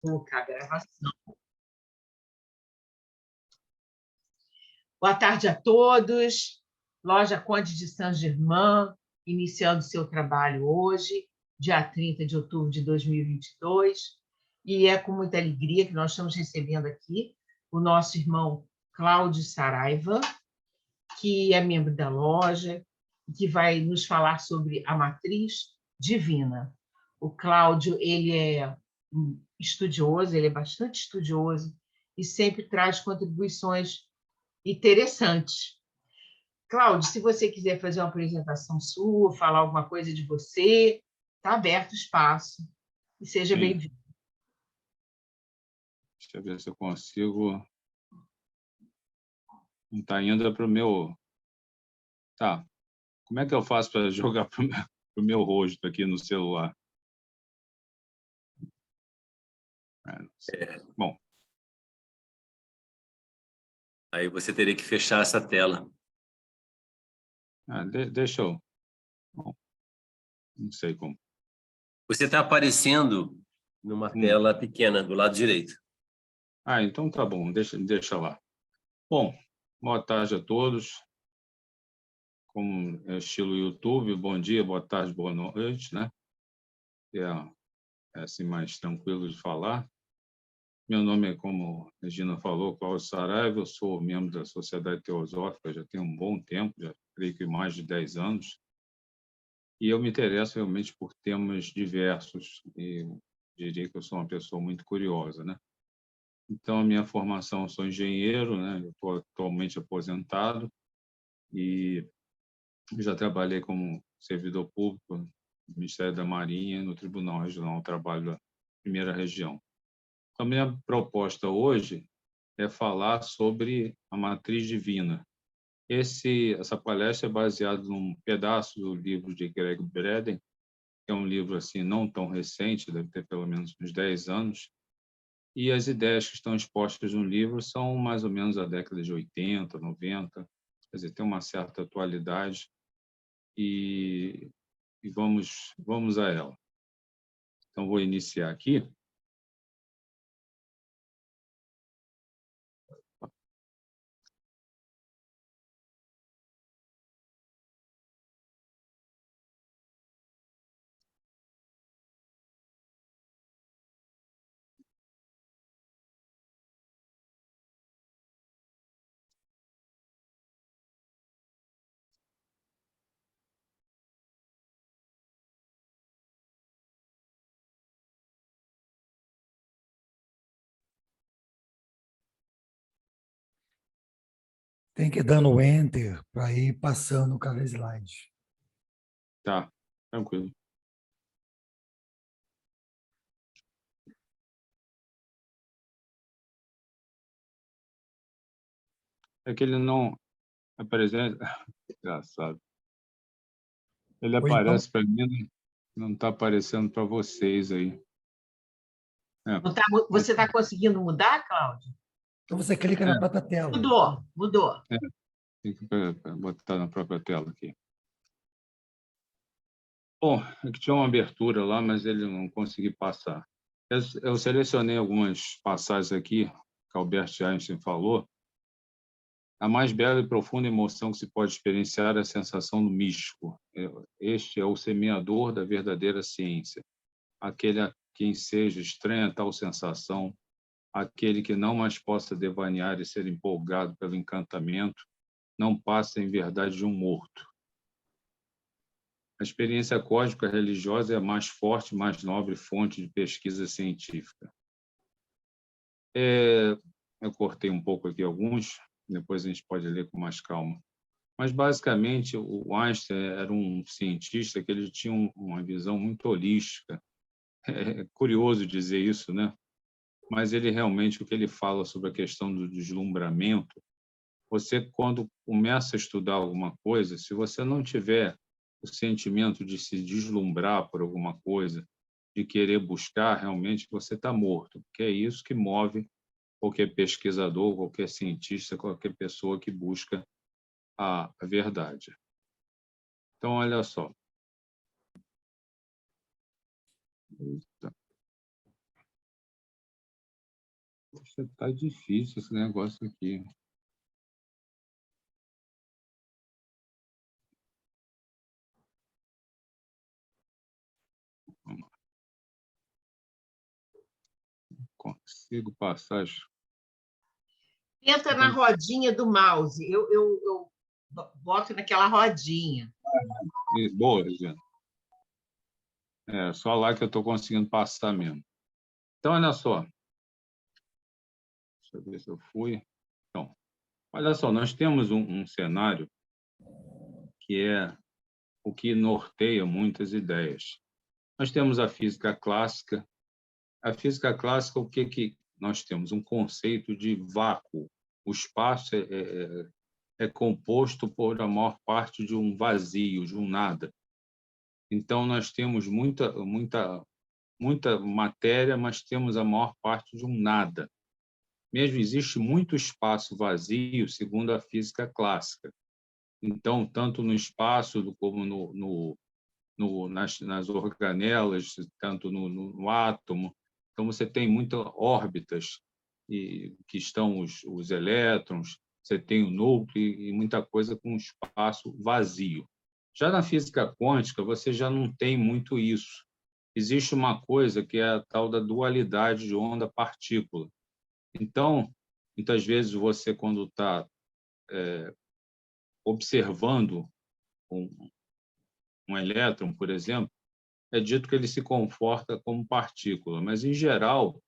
colocar a gravação. Boa tarde a todos. Loja Conde de Saint-Germain, iniciando seu trabalho hoje, dia 30 de outubro de 2022. E é com muita alegria que nós estamos recebendo aqui o nosso irmão Cláudio Saraiva, que é membro da loja, que vai nos falar sobre a matriz divina. O Cláudio, ele é estudioso, ele é bastante estudioso e sempre traz contribuições interessantes. Cláudio, se você quiser fazer uma apresentação sua, falar alguma coisa de você, está aberto o espaço. E seja bem-vindo. Deixa eu ver se eu consigo. Não está indo para o meu... Tá. Como é que eu faço para jogar para o meu rosto aqui no celular? Bom. Aí você teria que fechar essa tela. Deixa eu... Bom, não sei como. Você está aparecendo numa tela pequena, do lado direito. Então tá bom, deixa lá. Bom, boa tarde a todos. Como é estilo YouTube, bom dia, boa tarde, boa noite, né? É assim mais tranquilo de falar. Meu nome é, como a Regina falou, Cláudio Saraiva, eu sou membro da Sociedade Teosófica já tem um bom tempo, já creio que mais de 10 anos, e eu me interesso realmente por temas diversos, e eu diria que eu sou uma pessoa muito curiosa, né? Então, a minha formação, eu sou engenheiro, né? Eu estou atualmente aposentado e já trabalhei como servidor público no Ministério da Marinha e no Tribunal Regional do Trabalho da Primeira Região. Então, a minha proposta hoje é falar sobre a matriz divina. Essa palestra é baseada num pedaço do livro de Greg Braden, que é um livro assim não tão recente, deve ter pelo menos uns 10 anos, e as ideias que estão expostas no livro são mais ou menos da década de 80, 90, quer dizer, tem uma certa atualidade e vamos a ela. Então, vou iniciar aqui. Tem que ir dando Enter para ir passando cada slide. Tá, tranquilo. É que ele não apresenta... Engraçado. Ele aparece para mim, não está aparecendo para vocês aí. Você está conseguindo mudar, Cláudio? Então, você clica na própria tela. Mudou. Tem que botar na própria tela aqui. Bom, aqui tinha uma abertura lá, mas ele não consegui passar. Eu selecionei algumas passagens aqui que Albert Einstein falou. A mais bela e profunda emoção que se pode experienciar é a sensação do místico. Este é o semeador da verdadeira ciência. Aquele a quem seja estranha tal sensação, aquele que não mais possa devanear e ser empolgado pelo encantamento, não passa em verdade de um morto. A experiência cósmica religiosa é a mais forte e mais nobre fonte de pesquisa científica. Eu cortei um pouco aqui alguns, depois a gente pode ler com mais calma. Mas, basicamente, o Einstein era um cientista que ele tinha uma visão muito holística. É curioso dizer isso, né? Mas ele realmente, o que ele fala sobre a questão do deslumbramento, você, quando começa a estudar alguma coisa, se você não tiver o sentimento de se deslumbrar por alguma coisa, de querer buscar, realmente você está morto, porque é isso que move qualquer pesquisador, qualquer cientista, qualquer pessoa que busca a verdade. Então, olha só. Poxa, tá difícil esse negócio aqui. Consigo passar as... Tenta na rodinha do mouse. Eu boto naquela rodinha. Boa, Regina. É só lá que eu estou conseguindo passar mesmo. Então, olha só. Deixa eu ver se eu fui. Então, olha só, nós temos um cenário que é o que norteia muitas ideias. Nós temos a física clássica. A física clássica, o que nós temos? Um conceito de vácuo. O espaço é composto por a maior parte de um vazio, de um nada. Então, nós temos muita matéria, mas temos a maior parte de um nada. Mesmo existe muito espaço vazio, segundo a física clássica. Então, tanto no espaço como nas organelas, tanto no átomo. Então, você tem muitas órbitas, que estão os elétrons, você tem o núcleo e muita coisa com espaço vazio. Já na física quântica, você já não tem muito isso. Existe uma coisa que é a tal da dualidade de onda-partícula. Então, muitas vezes você, quando está observando um elétron, por exemplo, é dito que ele se comporta como partícula, mas, em geral,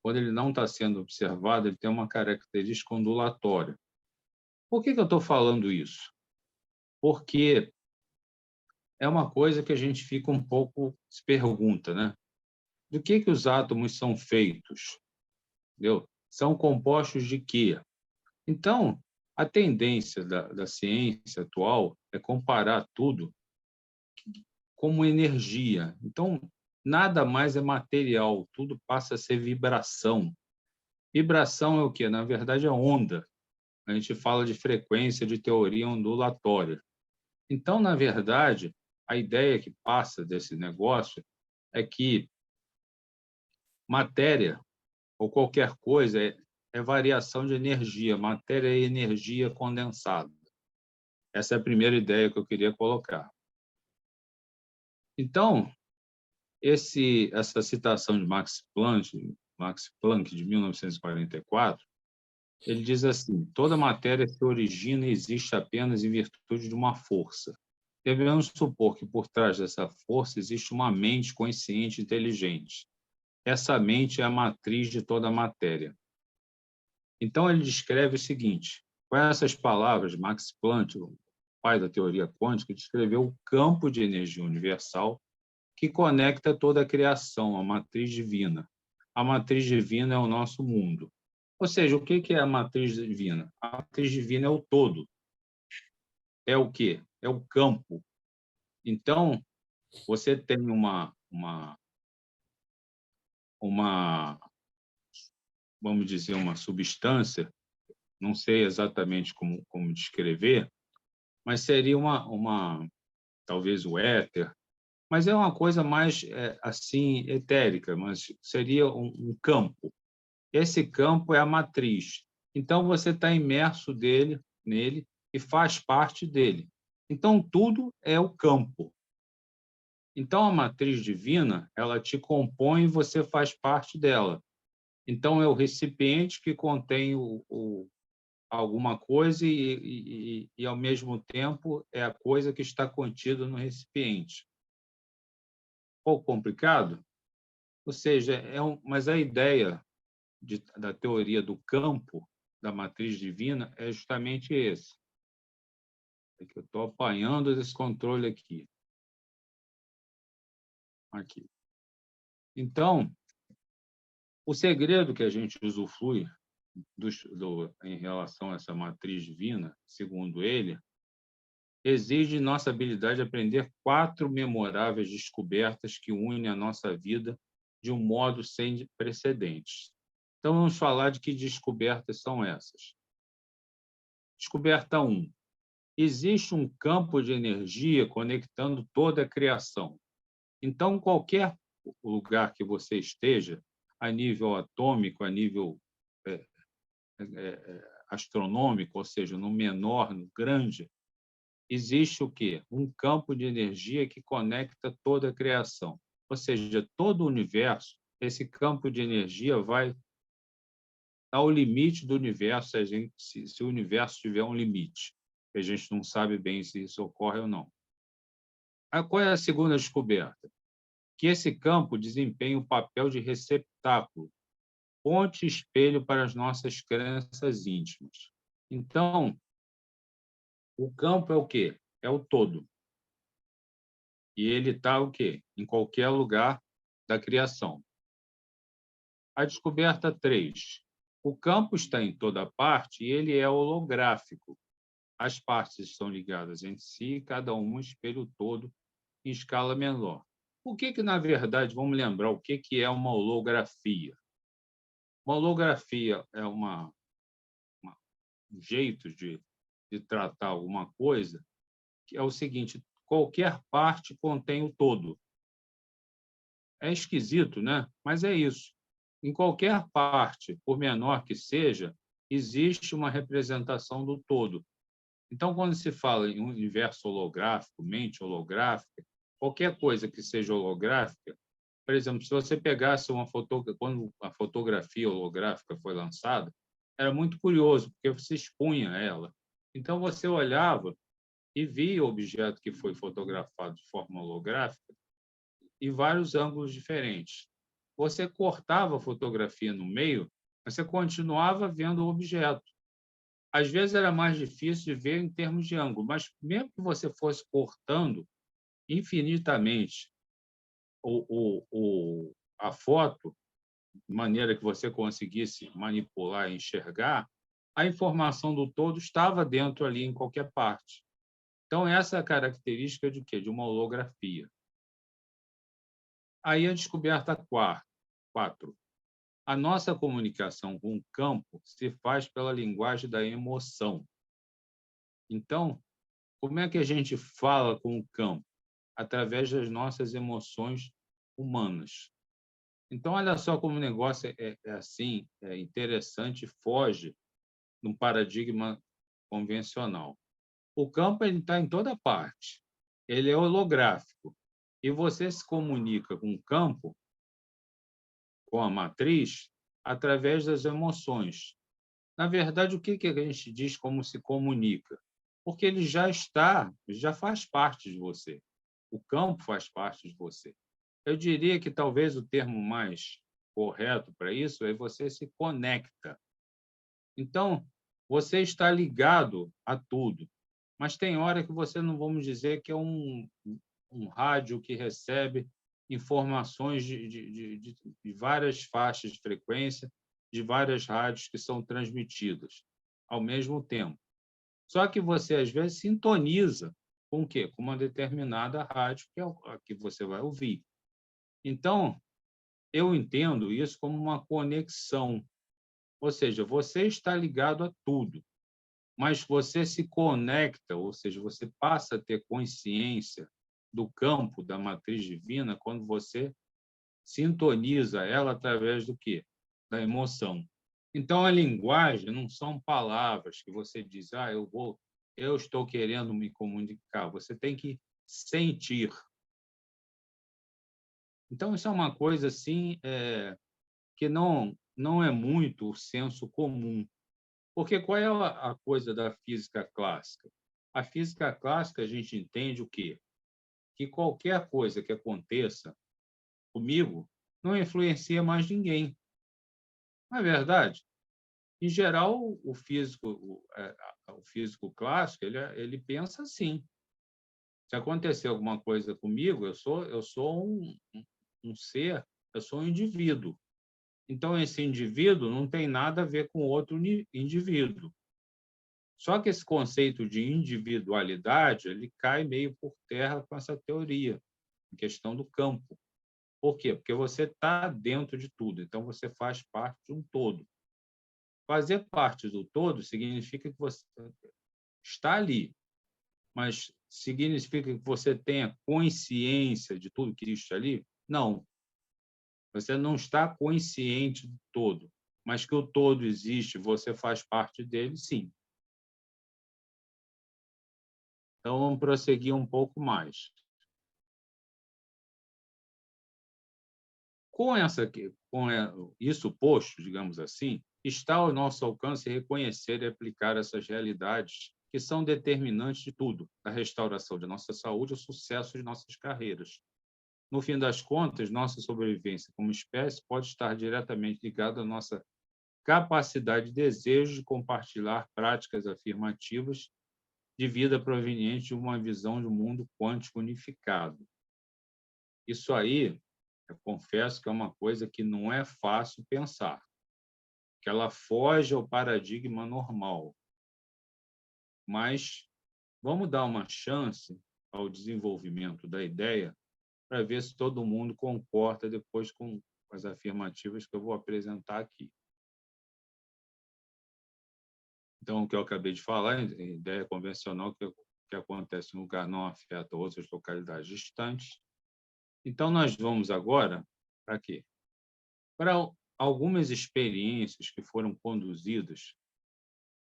quando ele não está sendo observado, ele tem uma característica ondulatória. Por que eu estou falando isso? Porque é uma coisa que a gente fica um pouco se pergunta, né? Do que os átomos são feitos? Entendeu? São compostos de quê? Então, a tendência da ciência atual é comparar tudo como energia. Então, nada mais é material, tudo passa a ser vibração. Vibração é o quê? Na verdade, é onda. A gente fala de frequência, de teoria ondulatória. Então, na verdade, a ideia que passa desse negócio é que matéria ou qualquer coisa é variação de energia. Matéria é energia condensada. Essa é a primeira ideia que eu queria colocar. Então, essa citação de Max Planck, de 1944, ele diz assim: toda matéria se origina e existe apenas em virtude de uma força. Devemos supor que por trás dessa força existe uma mente consciente e inteligente. Essa mente é a matriz de toda a matéria. Então, ele descreve o seguinte: com essas palavras, Max Planck, o pai da teoria quântica, descreveu o campo de energia universal que conecta toda a criação, a matriz divina. A matriz divina é o nosso mundo. Ou seja, o que é a matriz divina? A matriz divina é o todo. É o quê? É o campo. Então, você tem vamos dizer, uma substância, não sei exatamente como descrever, mas seria talvez o éter, mas é uma coisa mais assim etérica, mas seria um campo. Esse campo é a matriz. Então você está imerso nele e faz parte dele. Então tudo é o campo. Então a matriz divina, ela te compõe e você faz parte dela. Então é o recipiente que contém alguma coisa e ao mesmo tempo é a coisa que está contida no recipiente. Um pouco complicado? Ou seja, mas a ideia da teoria do campo da matriz divina é justamente esse. É que eu estou apanhando esse controle aqui. Então, o segredo que a gente usufrui em relação a essa matriz divina, segundo ele, exige nossa habilidade de aprender 4 memoráveis descobertas que unem a nossa vida de um modo sem precedentes. Então, vamos falar de que descobertas são essas. Descoberta 1. Existe um campo de energia conectando toda a criação. Então, qualquer lugar que você esteja, a nível atômico, a nível astronômico, ou seja, no menor, no grande, existe o quê? Um campo de energia que conecta toda a criação. Ou seja, todo o universo, esse campo de energia vai ao limite do universo, se o universo tiver um limite. A gente não sabe bem se isso ocorre ou não. Qual é a segunda descoberta? Que esse campo desempenha o papel de receptáculo, ponte e espelho para as nossas crenças íntimas. Então, o campo é o quê? É o todo. E ele está o quê? Em qualquer lugar da criação. A descoberta 3. O campo está em toda parte e ele é holográfico. As partes estão ligadas entre si e cada uma espelha o todo em escala menor. O que, na verdade, vamos lembrar o que é uma holografia? Uma holografia é um jeito de tratar alguma coisa que é o seguinte: qualquer parte contém o todo. É esquisito, né? Mas é isso. Em qualquer parte, por menor que seja, existe uma representação do todo. Então, quando se fala em universo holográfico, mente holográfica, qualquer coisa que seja holográfica, por exemplo, se você pegasse quando a fotografia holográfica foi lançada, era muito curioso, porque você expunha ela. Então, você olhava e via o objeto que foi fotografado de forma holográfica em vários ângulos diferentes. Você cortava a fotografia no meio, você continuava vendo o objeto. Às vezes era mais difícil de ver em termos de ângulo, mas mesmo que você fosse cortando infinitamente a foto, de maneira que você conseguisse manipular e enxergar, a informação do todo estava dentro ali, em qualquer parte. Então, essa é a característica de quê? De uma holografia. Aí a descoberta 4. A nossa comunicação com o campo se faz pela linguagem da emoção. Então, como é que a gente fala com o campo? Através das nossas emoções humanas. Então, olha só como o negócio assim, é interessante, foge de um paradigma convencional. O campo está em toda parte. Ele é holográfico. E você se comunica com o campo, com a matriz, através das emoções. Na verdade, o que a gente diz como se comunica? Porque ele já faz parte de você. O campo faz parte de você. Eu diria que talvez o termo mais correto para isso é você se conecta. Então, você está ligado a tudo, mas tem hora que você não vamos dizer que é um rádio que recebe informações de várias faixas de frequência, de várias rádios que são transmitidas ao mesmo tempo. Só que você, às vezes, sintoniza com o quê? Com uma determinada rádio, que é a que você vai ouvir. Então, eu entendo isso como uma conexão. Ou seja, você está ligado a tudo, mas você se conecta, ou seja, você passa a ter consciência do campo da matriz divina quando você sintoniza ela através do quê? Da emoção. Então, a linguagem não são palavras que você diz, eu estou querendo me comunicar. Você tem que sentir. Então, isso é uma coisa assim que não é muito o senso comum. Porque qual é a coisa da física clássica? A física clássica, a gente entende o quê? Que qualquer coisa que aconteça comigo não influencia mais ninguém. Não é verdade? Em geral, o físico clássico ele pensa assim: se acontecer alguma coisa comigo, eu sou um ser, eu sou um indivíduo. Então, esse indivíduo não tem nada a ver com outro indivíduo. Só que esse conceito de individualidade ele cai meio por terra com essa teoria, a questão do campo. Por quê? Porque você está dentro de tudo, então você faz parte de um todo. Fazer parte do todo significa que você está ali, mas significa que você tenha consciência de tudo que existe ali? Não. Você não está consciente do todo. mas que o todo existe, você faz parte dele, sim. Então, vamos prosseguir um pouco mais. Com isso posto, digamos assim, está ao nosso alcance reconhecer e aplicar essas realidades que são determinantes de tudo, da restauração de nossa saúde ao sucesso de nossas carreiras. No fim das contas, nossa sobrevivência como espécie pode estar diretamente ligada à nossa capacidade e desejo de compartilhar práticas afirmativas de vida proveniente de uma visão de um mundo quântico unificado. Isso aí, eu confesso que é uma coisa que não é fácil pensar, que ela foge ao paradigma normal. Mas vamos dar uma chance ao desenvolvimento da ideia para ver se todo mundo concorda depois com as afirmativas que eu vou apresentar aqui. Então, o que eu acabei de falar, a ideia convencional que acontece em um lugar não afeta outras localidades distantes. Então, nós vamos agora para quê? Para algumas experiências que foram conduzidas,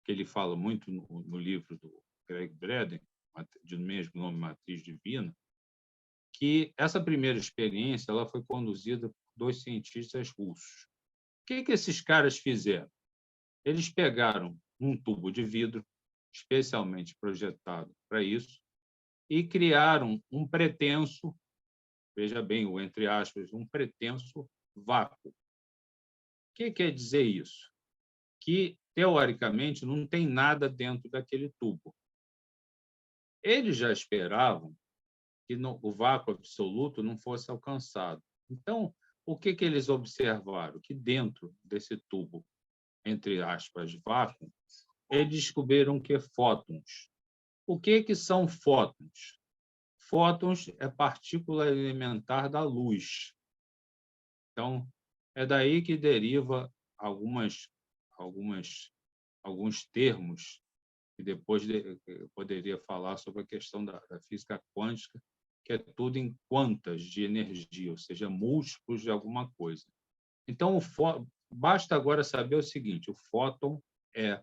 que ele fala muito no livro do Greg Braden, de mesmo nome Matriz Divina, que essa primeira experiência ela foi conduzida por 2 cientistas russos. O que esses caras fizeram? Eles pegaram um tubo de vidro, especialmente projetado para isso, e criaram um pretenso, veja bem, o entre aspas, um pretenso vácuo. O que quer dizer isso? Que, teoricamente, não tem nada dentro daquele tubo. Eles já esperavam que o vácuo absoluto não fosse alcançado. Então, o que eles observaram? Que dentro desse tubo, entre aspas, vácuo, eles descobriram que fótons. O que são fótons? Fótons é partícula elementar da luz. Então, é daí que deriva alguns termos que depois eu poderia falar sobre a questão da física quântica, que é tudo em quantas de energia, ou seja, múltiplos de alguma coisa. Então, basta agora saber o seguinte: o fóton é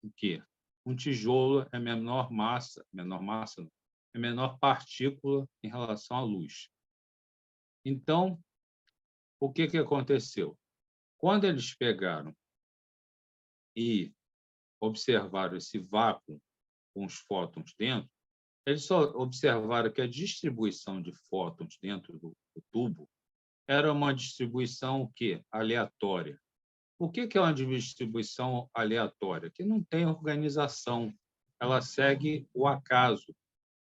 o quê? Um tijolo é menor massa não, é menor partícula em relação à luz. Então, o que aconteceu? Quando eles pegaram e observaram esse vácuo com os fótons dentro, eles só observaram que a distribuição de fótons dentro do tubo era uma distribuição aleatória. O que é uma distribuição aleatória? Que não tem organização, ela segue o acaso.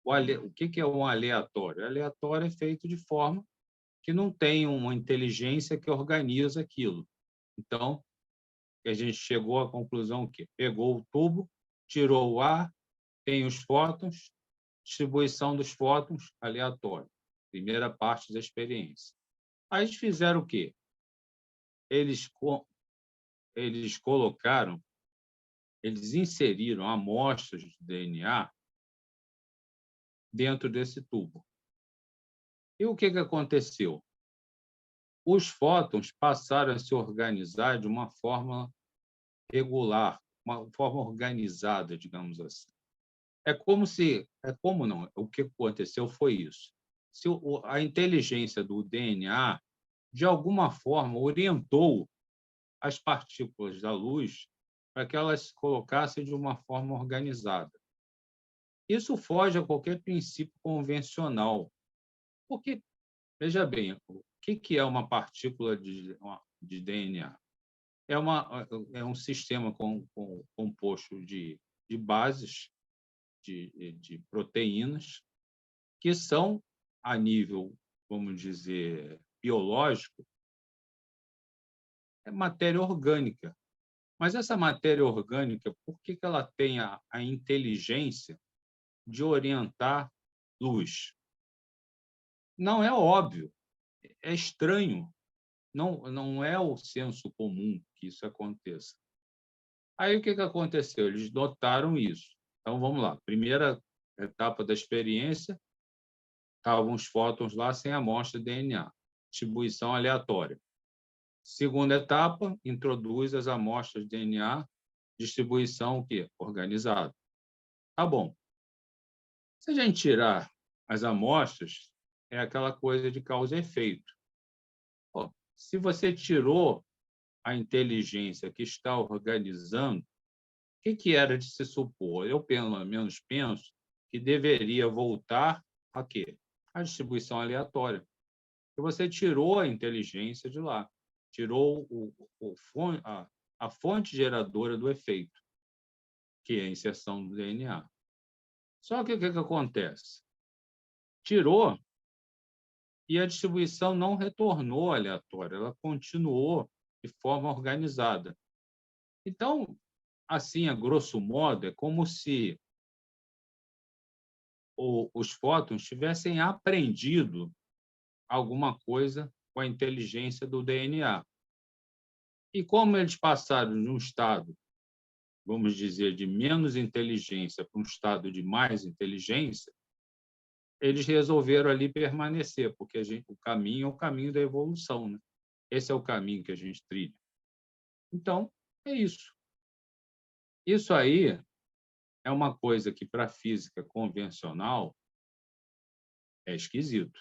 O que é um aleatório? Aleatório é feito de forma que não tem uma inteligência que organiza aquilo. Então, a gente chegou à conclusão que pegou o tubo, tirou o ar, tem os fótons, distribuição dos fótons aleatória. Primeira parte da experiência. Aí eles fizeram o quê? Eles colocaram, eles inseriram amostras de DNA dentro desse tubo. E o que aconteceu? Os fótons passaram a se organizar de uma forma regular, uma forma organizada, digamos assim. O que aconteceu foi isso. Se a inteligência do DNA, de alguma forma, orientou as partículas da luz para que elas se colocassem de uma forma organizada. Isso foge a qualquer princípio convencional. Porque, veja bem, o que é uma partícula de DNA? É um sistema composto de bases, de proteínas, que são, a nível, vamos dizer, biológico, é matéria orgânica. Mas essa matéria orgânica, por que ela tem a inteligência de orientar luz? Não é óbvio, é estranho. Não é o senso comum que isso aconteça. Aí o que aconteceu? Eles notaram isso. Então, vamos lá. Primeira etapa da experiência, estavam os fótons lá sem amostra de DNA, distribuição aleatória. Segunda etapa, introduz as amostras de DNA, distribuição o quê? Organizada. Tá bom. Se a gente tirar as amostras, é aquela coisa de causa e efeito. Ó, se você tirou a inteligência que está organizando, o que era de se supor? Eu, pelo menos, penso que deveria voltar a quê? A distribuição aleatória. Porque você tirou a inteligência de lá, tirou a fonte geradora do efeito, que é a inserção do DNA. Só que o que acontece? Tirou e a distribuição não retornou aleatória, ela continuou de forma organizada. Então, assim, a grosso modo, é como se os fótons tivessem aprendido alguma coisa com a inteligência do DNA. E como eles passaram de um estado, vamos dizer, de menos inteligência para um estado de mais inteligência, eles resolveram ali permanecer, porque o caminho é o caminho da evolução, né? Esse é o caminho que a gente trilha. Então, é isso. Isso aí é uma coisa que, para a física convencional, é esquisito.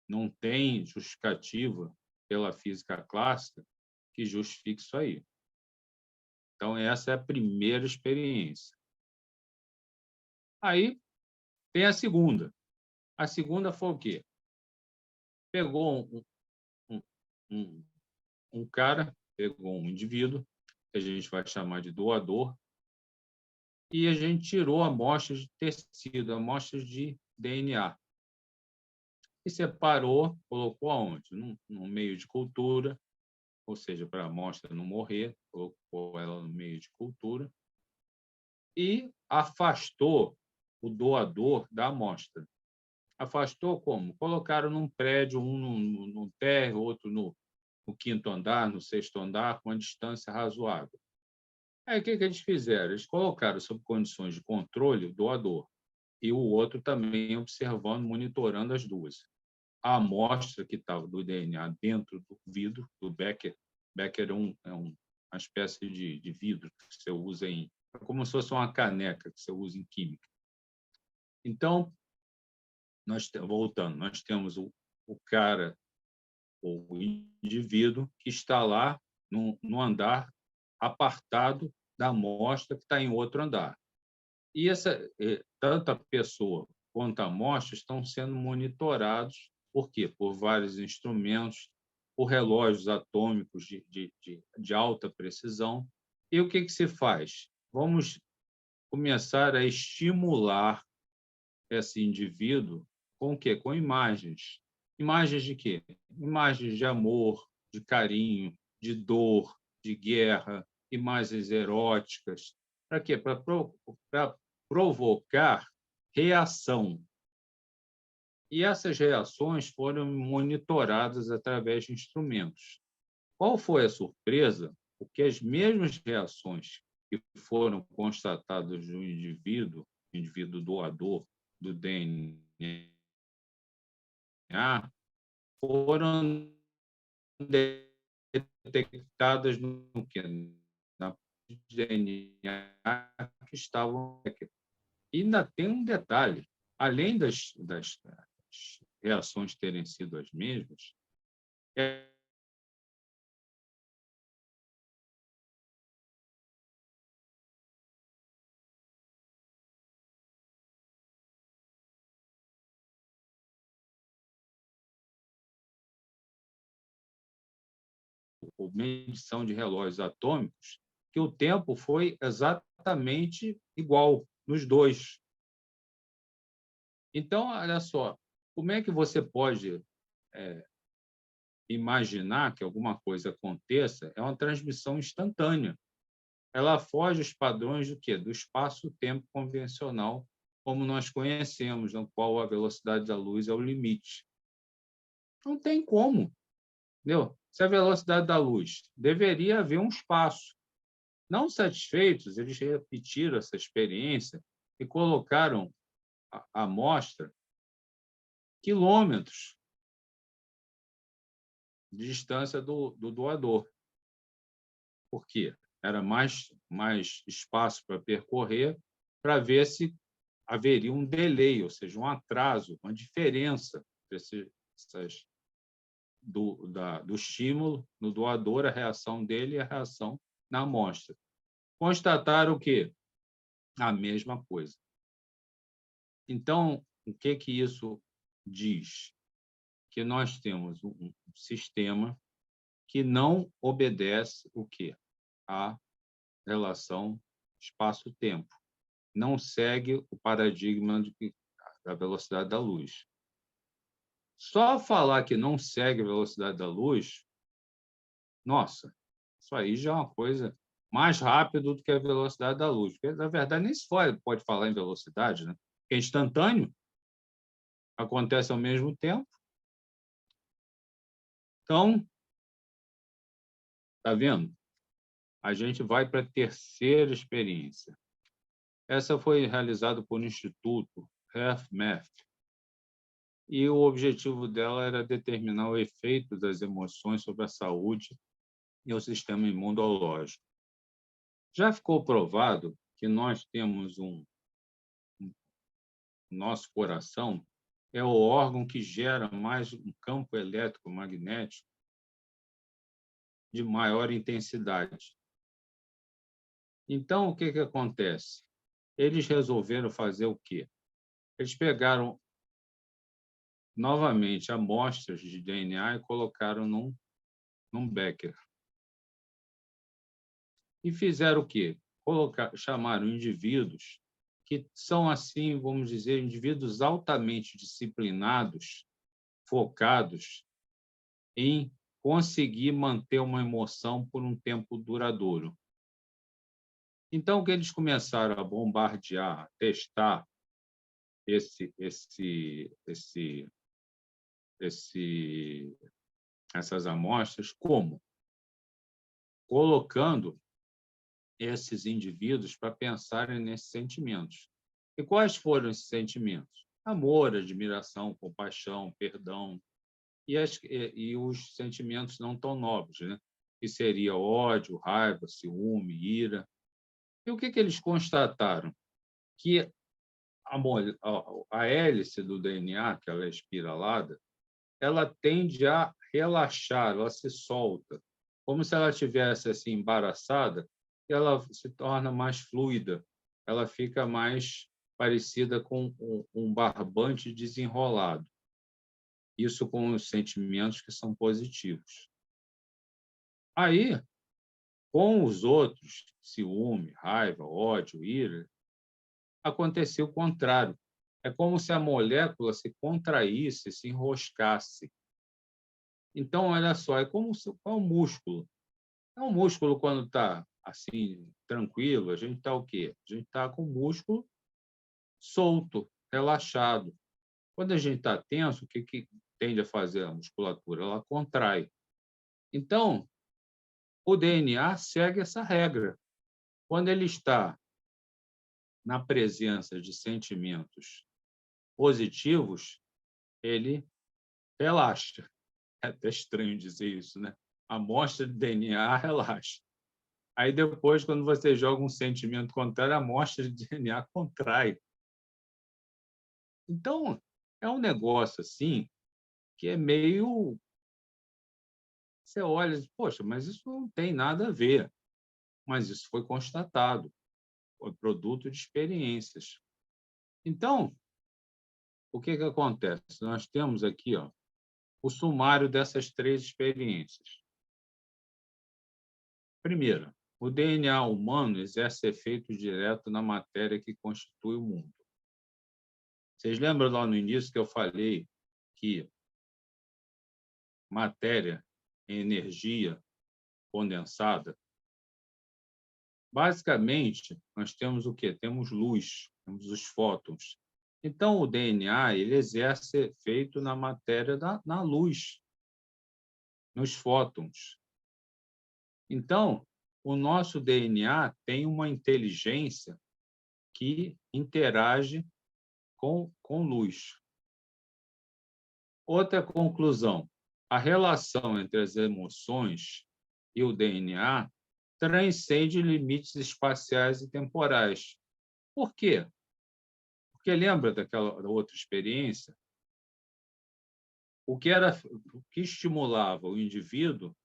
Não tem justificativa pela física clássica que justifique isso aí. Então, essa é a primeira experiência. Aí, tem a segunda. A segunda foi o quê? Pegou um cara, pegou um indivíduo, que a gente vai chamar de doador, e a gente tirou amostras de tecido, amostras de DNA. E separou, colocou aonde? Num meio de cultura, ou seja, para a amostra não morrer, colocou ela no meio de cultura, e afastou o doador da amostra. Afastou como? Colocaram num prédio, um no térreo, outro no quinto andar, no sexto andar, com uma distância razoável. Aí, o que eles fizeram? Eles colocaram sob condições de controle o doador e o outro também observando, monitorando as duas. A amostra que estava do DNA dentro do vidro, do Becker. Becker é uma espécie de vidro que você usa é como se fosse uma caneca que você usa em química. Então, voltando, nós temos o cara, o indivíduo que está lá no andar apartado da amostra que está em outro andar. E tanto a pessoa quanto a amostra estão sendo monitorados, por quê? Por vários instrumentos, por relógios atômicos de alta precisão. E o que se faz? Vamos começar a estimular esse indivíduo com o quê? Com imagens. Imagens de quê? Imagens de amor, de carinho, de dor, de guerra, imagens eróticas. Para quê? Para provocar reação. E essas reações foram monitoradas através de instrumentos. Qual foi a surpresa? Porque as mesmas reações que foram constatadas no indivíduo doador do DNA, foram detectadas no quê? Na DNA que estavam. E ainda tem um detalhe: além das reações terem sido as mesmas, por medição de relógios atômicos, que o tempo foi exatamente igual nos dois. Então, olha só, como é que você pode imaginar que alguma coisa aconteça? É uma transmissão instantânea. Ela foge aos padrões do quê? Do espaço-tempo convencional, como nós conhecemos, no qual a velocidade da luz é o limite. Não tem como. Entendeu? Se a velocidade da luz deveria haver um espaço. Não satisfeitos, eles repetiram essa experiência e colocaram a amostra quilômetros de distância do doador. Por quê? Era mais espaço para percorrer, para ver se haveria um delay, ou seja, um atraso, uma diferença do estímulo no doador, a reação dele e a reação na amostra. Constataram o quê? A mesma coisa. Então, o que isso diz? Que nós temos um sistema que não obedece o quê? A relação espaço-tempo. Não segue o paradigma da velocidade da luz. Só falar que não segue a velocidade da luz, nossa, isso aí já é uma coisa mais rápida do que a velocidade da luz. Porque, na verdade, nem se pode falar em velocidade, né? Porque é instantâneo, acontece ao mesmo tempo. Então, está vendo? A gente vai para a terceira experiência. Essa foi realizada por um instituto, HealthMath, e o objetivo dela era determinar o efeito das emoções sobre a saúde e o sistema imunológico. Já ficou provado que nós temos nosso coração é o órgão que gera mais um campo elétrico magnético de maior intensidade. Então, o que acontece? Eles resolveram fazer o quê? Eles pegaram novamente amostras de DNA e colocaram num becker. E fizeram o quê? Chamaram indivíduos que são, assim, vamos dizer, indivíduos altamente disciplinados, focados em conseguir manter uma emoção por um tempo duradouro. Então, o que eles começaram a bombardear, a testar essas amostras, como? Colocando esses indivíduos para pensarem nesses sentimentos. E quais foram esses sentimentos? Amor, admiração, compaixão, perdão, e os sentimentos não tão nobres, né? Que seria ódio, raiva, ciúme, ira. E o que eles constataram? Que a hélice do DNA, que ela é espiralada, ela tende a relaxar, ela se solta, como se ela estivesse assim, embaraçada, e ela se torna mais fluida, ela fica mais parecida com um barbante desenrolado. Isso com os sentimentos que são positivos. Aí, com os outros, ciúme, raiva, ódio, ira, aconteceu o contrário. É como se a molécula se contraísse, se enroscasse. Então, olha só, é como se qual é o músculo. É um músculo quando está assim tranquilo, a gente está o quê? A gente está com o músculo solto, relaxado. Quando a gente está tenso, o que tende a fazer a musculatura? Ela contrai. Então, o DNA segue essa regra. Quando ele está na presença de sentimentos positivos, ele relaxa. É até estranho dizer isso, né? A amostra de DNA relaxa. Aí depois, quando você joga um sentimento contrário, a amostra de DNA contrai. Então, é um negócio assim que é meio... Você olha e diz, poxa, mas isso não tem nada a ver. Mas isso foi constatado, foi produto de experiências. Então, o que acontece? Nós temos aqui o sumário dessas 3 experiências. Primeiro, o DNA humano exerce efeito direto na matéria que constitui o mundo. Vocês lembram lá no início que eu falei que matéria é energia condensada? Basicamente, nós temos o quê? Temos luz, temos os fótons. Então, o DNA ele exerce efeito na matéria na luz, nos fótons. Então, o nosso DNA tem uma inteligência que interage com luz. Outra conclusão, a relação entre as emoções e o DNA transcende limites espaciais e temporais. Por quê? Porque lembra da outra experiência? O que estimulava o indivíduo,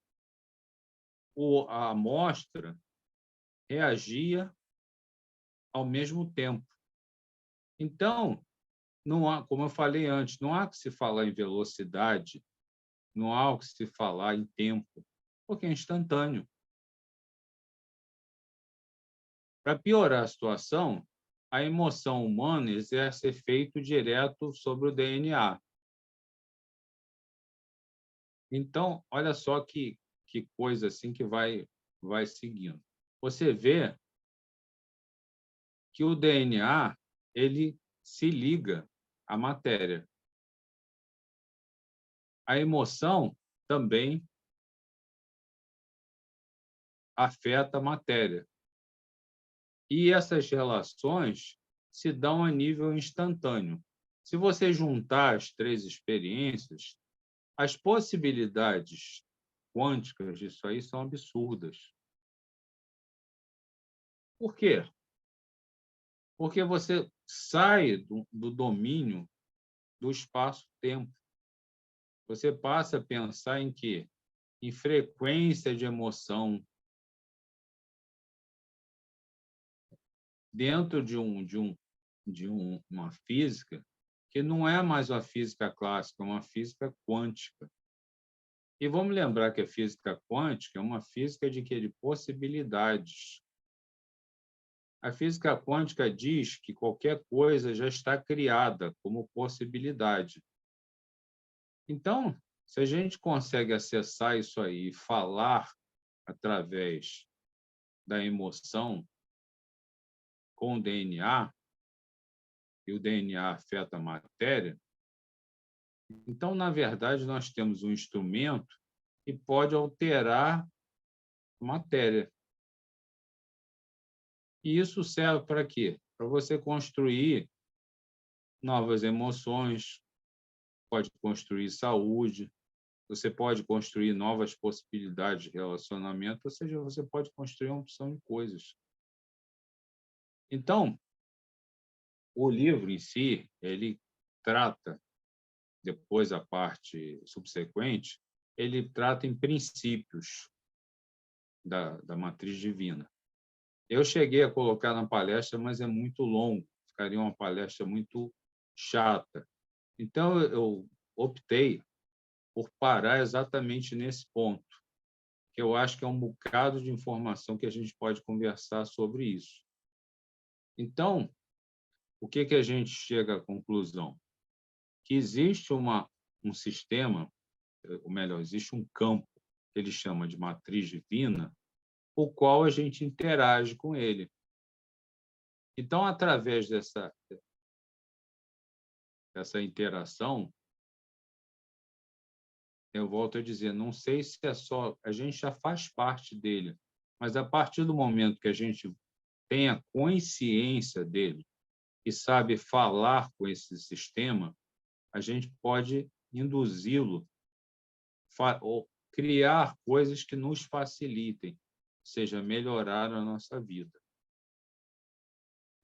a amostra reagia ao mesmo tempo. Então, não há, como eu falei antes, não há que se falar em velocidade, não há o que se falar em tempo, porque é instantâneo. Para piorar a situação, a emoção humana exerce efeito direto sobre o DNA. Então, olha só que coisa assim que vai seguindo. Você vê que o DNA ele se liga à matéria. A emoção também afeta a matéria. E essas relações se dão a nível instantâneo. Se você juntar as três experiências, as possibilidades quânticas disso aí são absurdas. Por quê? Porque você sai do domínio do espaço-tempo. Você passa a pensar em quê? Em frequência de emoção dentro de uma física que não é mais uma física clássica, é uma física quântica. E vamos lembrar que a física quântica é uma física de possibilidades. A física quântica diz que qualquer coisa já está criada como possibilidade. Então, se a gente consegue acessar isso aí e falar através da emoção com o DNA, e o DNA afeta a matéria, então, na verdade, nós temos um instrumento que pode alterar a matéria. E isso serve para quê? Para você construir novas emoções, pode construir saúde, você pode construir novas possibilidades de relacionamento, ou seja, você pode construir uma opção de coisas. Então, o livro em si, ele trata, depois a parte subsequente, ele trata em princípios da matriz divina. Eu cheguei a colocar na palestra, mas é muito longo, ficaria uma palestra muito chata. Então, eu optei por parar exatamente nesse ponto, que eu acho que é um bocado de informação que a gente pode conversar sobre isso. Então, o que a gente chega à conclusão? Que existe um sistema, ou melhor, existe um campo que ele chama de matriz divina, o qual a gente interage com ele. Então, através dessa interação, eu volto a dizer, não sei se é só... A gente já faz parte dele, mas a partir do momento que a gente tem a consciência dele e sabe falar com esse sistema, a gente pode induzi-lo ou criar coisas que nos facilitem, ou seja, melhorar a nossa vida.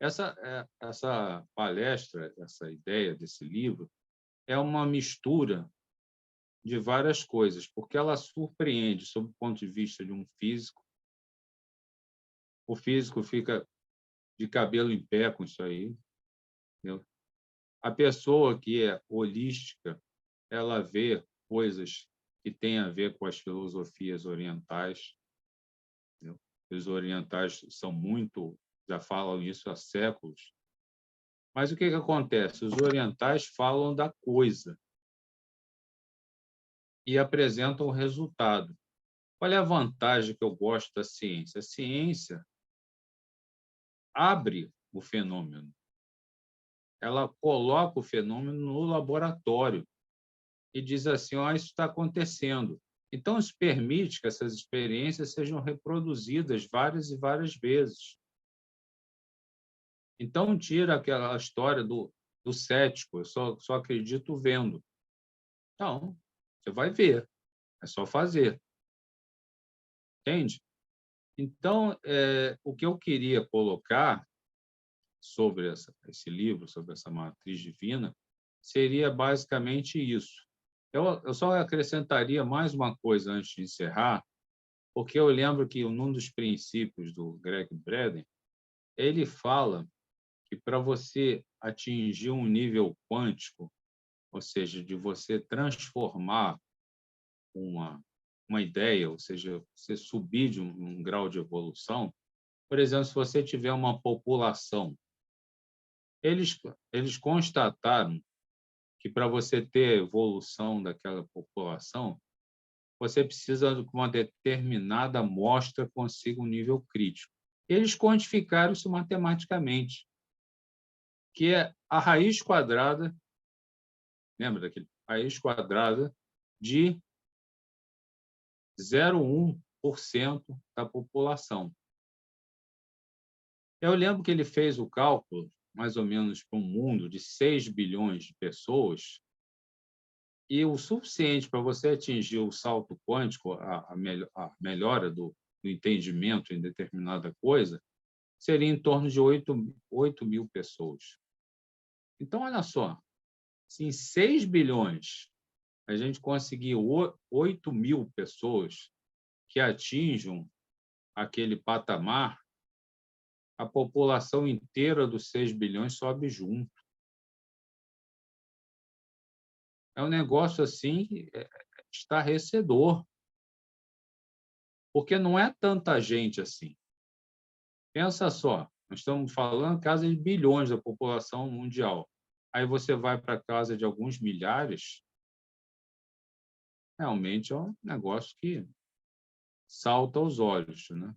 Essa palestra, essa ideia desse livro, é uma mistura de várias coisas, porque ela surpreende sob o ponto de vista de um físico. O físico fica de cabelo em pé com isso aí. Entendeu? A pessoa que é holística, ela vê coisas que têm a ver com as filosofias orientais. Entendeu? Os orientais já falam isso há séculos. Mas o que acontece? Os orientais falam da coisa e apresentam o resultado. Qual é a vantagem que eu gosto da ciência? A ciência abre o fenômeno. Ela coloca o fenômeno no laboratório e diz assim, isso está acontecendo. Então, isso permite que essas experiências sejam reproduzidas várias e várias vezes. Então, tira aquela história do cético, eu só acredito vendo. Não, você vai ver. É só fazer. Entende? Então, o que eu queria colocar sobre esse livro, sobre essa matriz divina, seria basicamente isso. Eu só acrescentaria mais uma coisa antes de encerrar, porque eu lembro que num dos princípios do Greg Braden, ele fala que para você atingir um nível quântico, ou seja, de você transformar uma ideia, ou seja, você subir de um grau de evolução, por exemplo, se você tiver uma população, eles constataram que para você ter evolução daquela população, você precisa de uma determinada amostra consiga um nível crítico. Eles quantificaram isso matematicamente, que é a raiz quadrada, lembra daquele? Raiz quadrada de 0,1% da população. Eu lembro que ele fez o cálculo, mais ou menos, para um mundo de 6 bilhões de pessoas, e o suficiente para você atingir o salto quântico, a melhora do entendimento em determinada coisa, seria em torno de 8 mil pessoas. Então, olha só, se em 6 bilhões a gente conseguir 8 mil pessoas que atinjam aquele patamar, a população inteira dos 6 bilhões sobe junto. É um negócio assim estarrecedor, porque não é tanta gente assim. Pensa só, nós estamos falando casa de bilhões da população mundial. Aí você vai para a casa de alguns milhares, realmente é um negócio que salta aos olhos, né?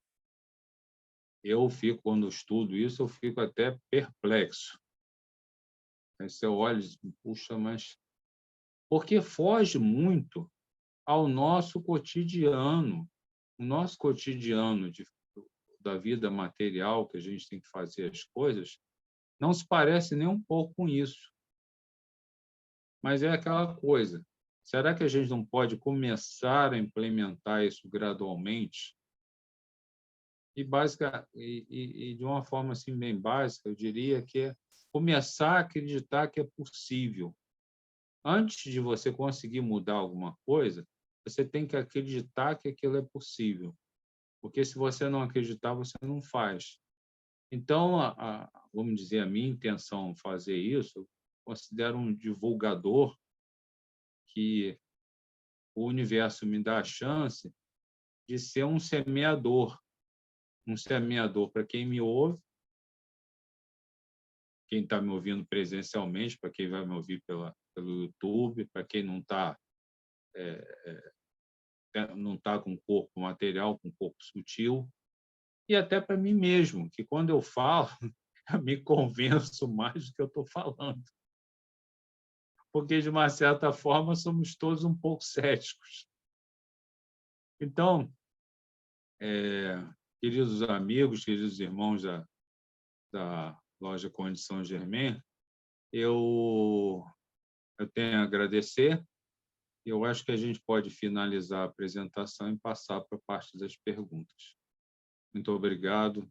Quando eu estudo isso, eu fico até perplexo. Aí você olha e diz, puxa, mas... Porque foge muito ao nosso cotidiano. O nosso cotidiano da vida material, que a gente tem que fazer as coisas, não se parece nem um pouco com isso. Mas é aquela coisa. Será que a gente não pode começar a implementar isso gradualmente? E de uma forma assim bem básica, eu diria que é começar a acreditar que é possível. Antes de você conseguir mudar alguma coisa, você tem que acreditar que aquilo é possível. Porque se você não acreditar, você não faz. Então, vamos dizer, a minha intenção fazer isso, eu considero um divulgador que o universo me dá a chance de ser um semeador para quem me ouve, quem está me ouvindo presencialmente, para quem vai me ouvir pelo YouTube, para quem não está com corpo material, com corpo sutil, e até para mim mesmo, que quando eu falo, eu me convenço mais do que eu estou falando. Porque, de uma certa forma, somos todos um pouco céticos. Então, queridos amigos, queridos irmãos da Loja Conde Saint-Germain, eu tenho a agradecer. Eu acho que a gente pode finalizar a apresentação e passar para a parte das perguntas. Muito obrigado.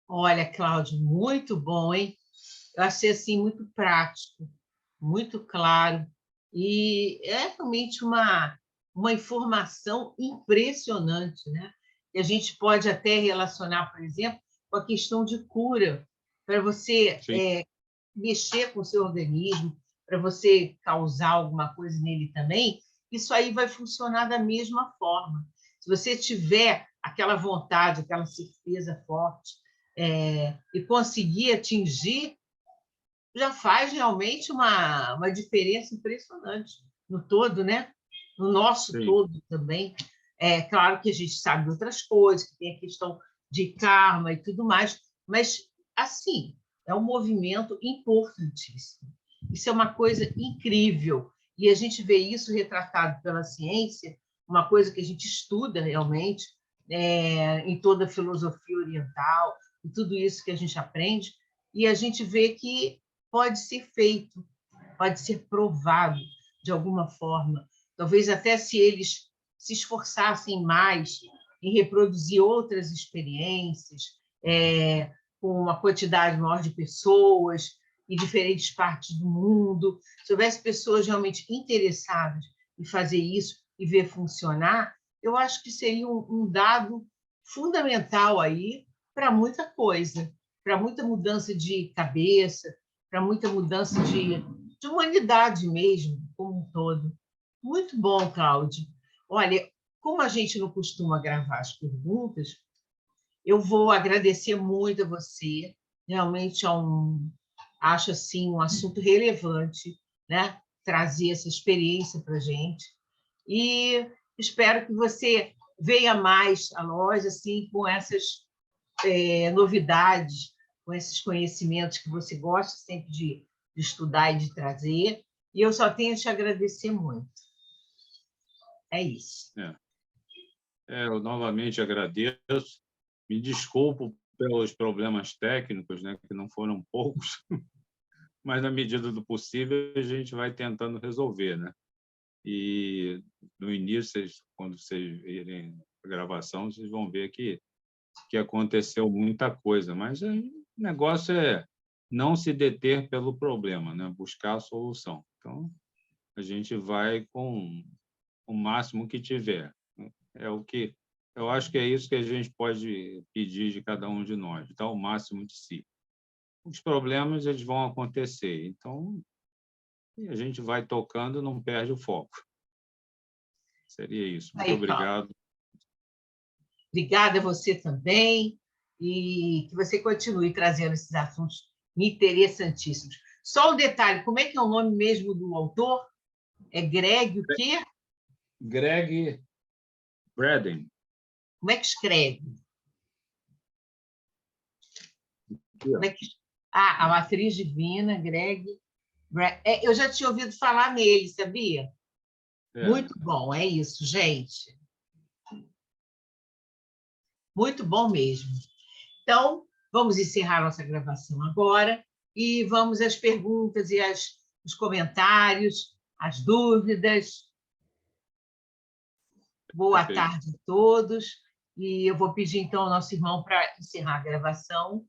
Olha, Cláudio, muito bom, hein? Eu achei assim muito prático, muito claro, e é realmente uma informação impressionante, né? E a gente pode até relacionar, por exemplo, com a questão de cura, para você mexer com o seu organismo, para você causar alguma coisa nele também, isso aí vai funcionar da mesma forma. Se você tiver aquela vontade, aquela certeza forte, e conseguir atingir, já faz realmente uma diferença impressionante no todo, né? No nosso Sim. todo também. É claro que a gente sabe de outras coisas, que tem a questão de karma e tudo mais, mas, assim, é um movimento importantíssimo. Isso é uma coisa incrível. E a gente vê isso retratado pela ciência, uma coisa que a gente estuda realmente em toda a filosofia oriental, e tudo isso que a gente aprende, e a gente vê que pode ser feito, pode ser provado de alguma forma. Talvez até se eles se esforçassem mais em reproduzir outras experiências, com uma quantidade maior de pessoas em diferentes partes do mundo, se houvesse pessoas realmente interessadas em fazer isso e ver funcionar, eu acho que seria um dado fundamental aí para muita coisa, para muita mudança de cabeça, para muita mudança de humanidade mesmo, como um todo. Muito bom, Cláudio. Olha, como a gente não costuma gravar as perguntas, eu vou agradecer muito a você. Realmente acho assim, um assunto relevante, né? Trazer essa experiência para a gente. E espero que você venha mais à loja assim, com essas novidades, com esses conhecimentos que você gosta sempre de estudar e de trazer. E eu só tenho a te agradecer muito. É isso. Eu novamente agradeço. Me desculpo pelos problemas técnicos, né, que não foram poucos, mas, na medida do possível, a gente vai tentando resolver, né? E, no início, quando vocês virem a gravação, vocês vão ver que aconteceu muita coisa, mas o negócio é não se deter pelo problema, né? Buscar a solução. Então, a gente vai com o máximo que tiver. É o que eu acho que é isso que a gente pode pedir de cada um de nós, dar o máximo de si. Os problemas eles vão acontecer, então a gente vai tocando, não perde o foco. Seria isso. Muito obrigado. Obrigada a você também e que você continue trazendo esses assuntos interessantíssimos. Só um detalhe, como é que é o nome mesmo do autor? É Greg o quê? Greg Braden. Como é que escreve? Como é que... a Matriz Divina, Greg. Eu já tinha ouvido falar nele, sabia? Muito bom, é isso, gente. Muito bom mesmo. Então, vamos encerrar nossa gravação agora e vamos às perguntas e os comentários, as dúvidas. Boa tarde a todos. E eu vou pedir, então, ao nosso irmão para encerrar a gravação.